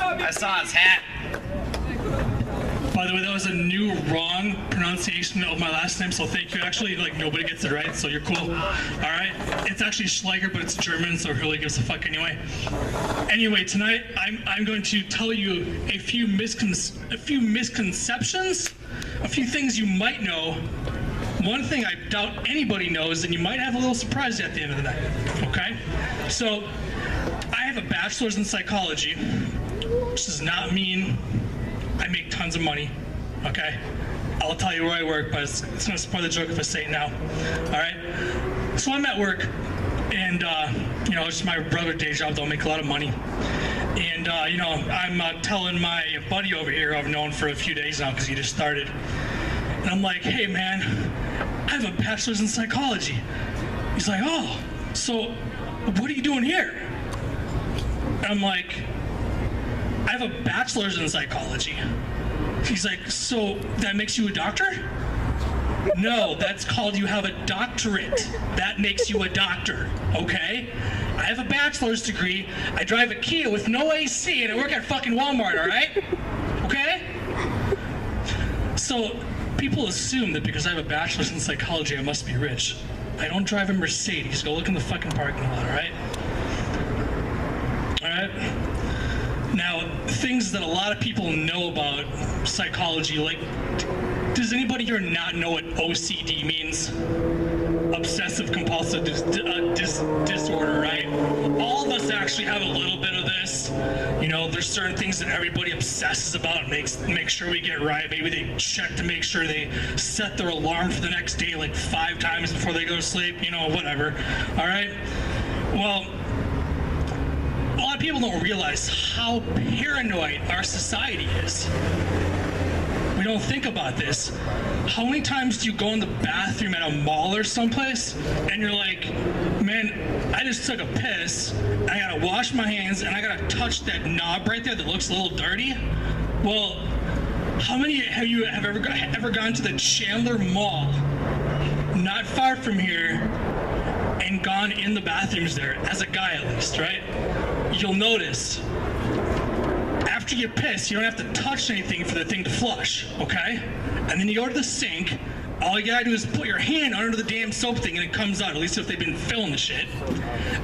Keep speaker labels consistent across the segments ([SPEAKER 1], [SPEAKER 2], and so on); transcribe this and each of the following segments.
[SPEAKER 1] I saw his hat.
[SPEAKER 2] By the way, that was a new wrong pronunciation of my last name, so thank you. Actually, like, nobody gets it right, so you're cool. All right? It's actually Schleicher, but it's German, so who really gives a fuck anyway? Anyway, tonight, I'm going to tell you a few misconceptions, a few things you might know. One thing I doubt anybody knows, and you might have a little surprise at the end of the night, okay? So, I have a bachelor's in psychology, which does not mean I make tons of money, okay? I'll tell you where I work, but it's gonna spoil the joke if I say it now, all right? So I'm at work, and it's my regular day job, don't make a lot of money. And, I'm telling my buddy over here, who I've known for a few days now because he just started, and I'm like, hey man, I have a bachelor's in psychology. He's like, oh, so what are you doing here? And I'm like, I have a bachelor's in psychology. He's like, so that makes you a doctor? No, that's called you have a doctorate. That makes you a doctor, okay? I have a bachelor's degree, I drive a Kia with no AC, and I work at fucking Walmart, all right? Okay? So, people assume that because I have a bachelor's in psychology, I must be rich. I don't drive a Mercedes. Go look in the fucking parking lot, all right? All right? Now, things that a lot of people know about psychology, like, does anybody here not know what OCD means? Obsessive compulsive disorder, right? All of us actually have a little bit of this. You know, there's certain things that everybody obsesses about and make sure we get right. Maybe they check to make sure they set their alarm for the next day like 5 times before they go to sleep, whatever. All right? Well, a lot of people don't realize how paranoid our society is. We don't think about this. How many times do you go in the bathroom at a mall or someplace and you're like, man, I just took a piss, I gotta wash my hands, and I gotta touch that knob right there that looks a little dirty? Well, how many have you ever gone to the Chandler Mall, not far from here, and gone in the bathrooms there, as a guy at least, right? You'll notice, after you piss, you don't have to touch anything for the thing to flush, okay? And then you go to the sink, all you gotta do is put your hand under the damn soap thing and it comes out, at least if they've been filling the shit.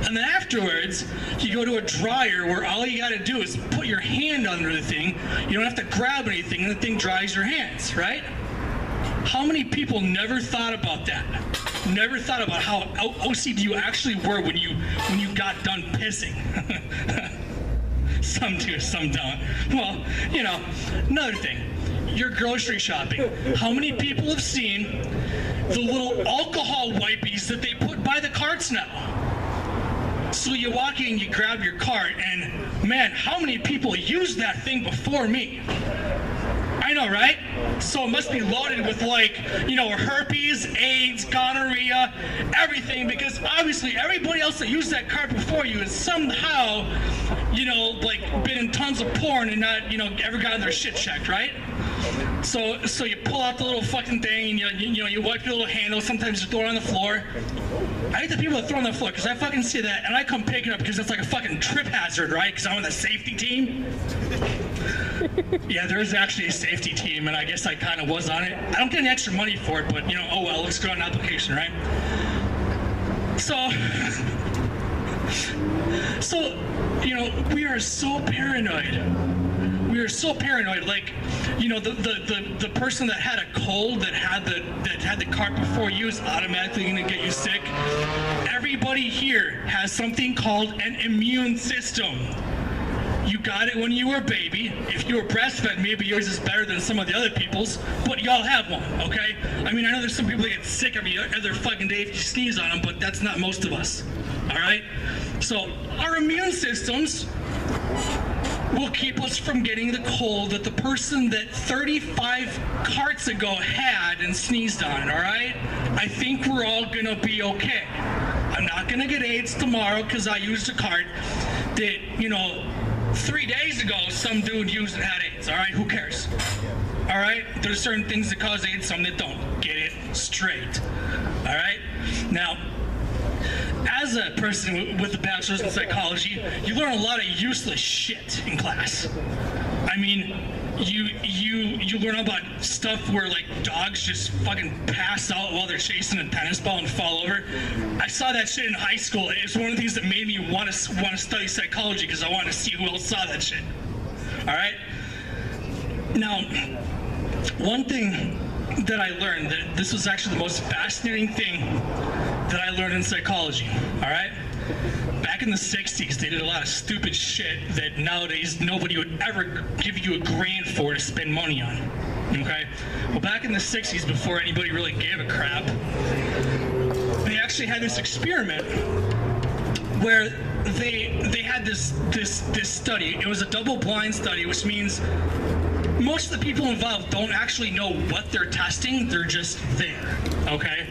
[SPEAKER 2] And then afterwards, you go to a dryer where all you gotta do is put your hand under the thing, you don't have to grab anything, and the thing dries your hands, right? How many people never thought about that? Never thought about how OCD you actually were when you got done pissing. Some do, some don't. Well, another thing. You're grocery shopping. How many people have seen the little alcohol wipies that they put by the carts now? So you walk in, you grab your cart, and man, how many people used that thing before me? I know, right? So it must be loaded with herpes, AIDS, gonorrhea, everything, because obviously everybody else that used that cart before you has somehow, been in tons of porn and not, ever gotten their shit checked, right? So you pull out the little fucking thing and you wipe your little handle, sometimes you throw it on the floor. I hate the people that throw it on the floor because I fucking see that and I come pick it up because it's like a fucking trip hazard, right? Because I'm on the safety team. Yeah, there is actually a safety team, and I guess I kind of was on it. I don't get any extra money for it, but oh well, looks good on an application, right? So, we are so paranoid. We are so paranoid. Like, the person that had a cold that had the cart before you is automatically going to get you sick. Everybody here has something called an immune system. You got it when you were a baby. If you were breastfed, maybe yours is better than some of the other people's, but y'all have one, okay? I mean, I know there's some people that get sick every other fucking day if you sneeze on them, but that's not most of us, all right? So our immune systems will keep us from getting the cold that the person that 35 carts ago had and sneezed on, all right? I think we're all gonna be okay. I'm not gonna get AIDS tomorrow because I used a cart that, 3 days ago, some dude used and had AIDS, all right? Who cares? All right? There's certain things that cause AIDS, some that don't. Get it straight, all right? Now, as as a person with a bachelor's in psychology, you learn a lot of useless shit in class. I mean, you learn about stuff where like dogs just fucking pass out while they're chasing a tennis ball and fall over. I saw that shit in high school. It's one of the things that made me want to study psychology, because I wanted to see who else saw that shit. All right. Now, one thing that I learned, that this was actually the most fascinating thing that I learned in psychology. All right. Back in the 60s, they did a lot of stupid shit that nowadays nobody would ever give you a grand for to spend money on. Okay? Well, back in the 60s, before anybody really gave a crap, they actually had this experiment where they had this study. It was a double-blind study, which means most of the people involved don't actually know what they're testing. They're just there. Okay?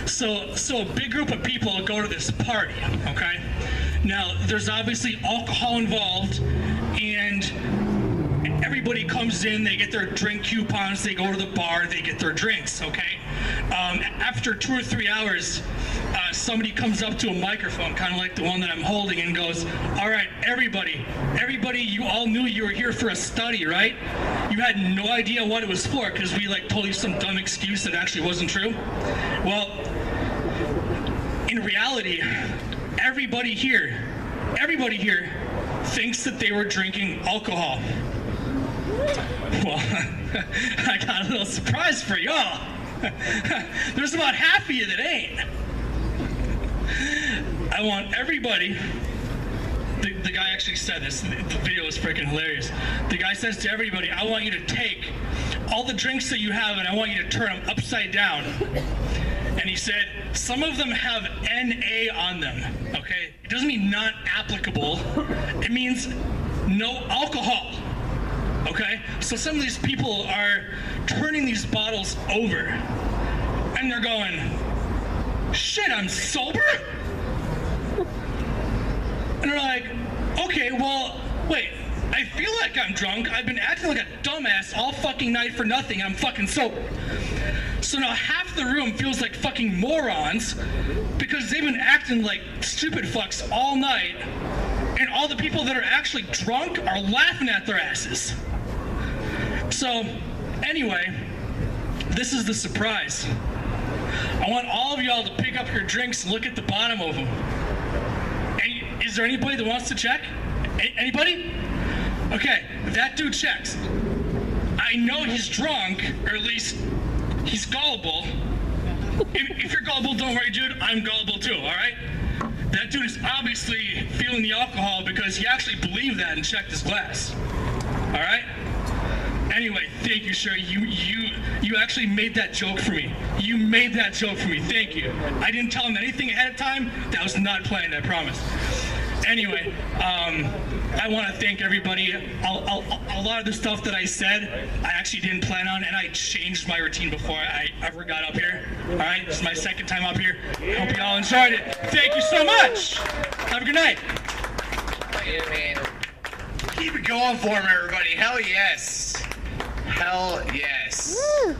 [SPEAKER 2] So a big group of people go to this party. Okay? Now, there's obviously alcohol involved, and everybody comes in, they get their drink coupons, they go to the bar, they get their drinks, okay? After 2 or 3 hours, somebody comes up to a microphone, kind of like the one that I'm holding, and goes, all right, everybody, you all knew you were here for a study, right? You had no idea what it was for, because we like told you some dumb excuse that actually wasn't true. Well, in reality, everybody here thinks that they were drinking alcohol. Well, I got a little surprise for y'all. There's about half of you that ain't. I want everybody, the guy actually said this, the video is freaking hilarious. The guy says to everybody, I want you to take all the drinks that you have and I want you to turn them upside down. And he said, some of them have NA on them, okay? It doesn't mean not applicable. It means no alcohol, okay? So some of these people are turning these bottles over, and they're going, shit, I'm sober? And they're like, okay, well, wait, I feel like I'm drunk. I've been acting like a dumbass all fucking night for nothing. I'm fucking sober. So now half the room feels like fucking morons because they've been acting like stupid fucks all night, and all the people that are actually drunk are laughing at their asses. So, anyway, this is the surprise. I want all of y'all to pick up your drinks and look at the bottom of them. And is there anybody that wants to check? Anybody? Okay, that dude checks. I know he's drunk, or at least he's gullible. If you're gullible, don't worry, dude. I'm gullible too, all right? That dude is obviously feeling the alcohol because he actually believed that and checked his glass. All right? Anyway, thank you, sir. You actually made that joke for me. You made that joke for me. Thank you. I didn't tell him anything ahead of time. That was not planned, I promise. Anyway, I want to thank everybody. A lot of the stuff that I said, I actually didn't plan on, and I changed my routine before I ever got up here. All right, this is my second time up here. Hope you all enjoyed it. Thank you so much. Have a good night.
[SPEAKER 1] Yeah, man. Keep it going for him, everybody. Hell yes. Hell yes.
[SPEAKER 3] Woo.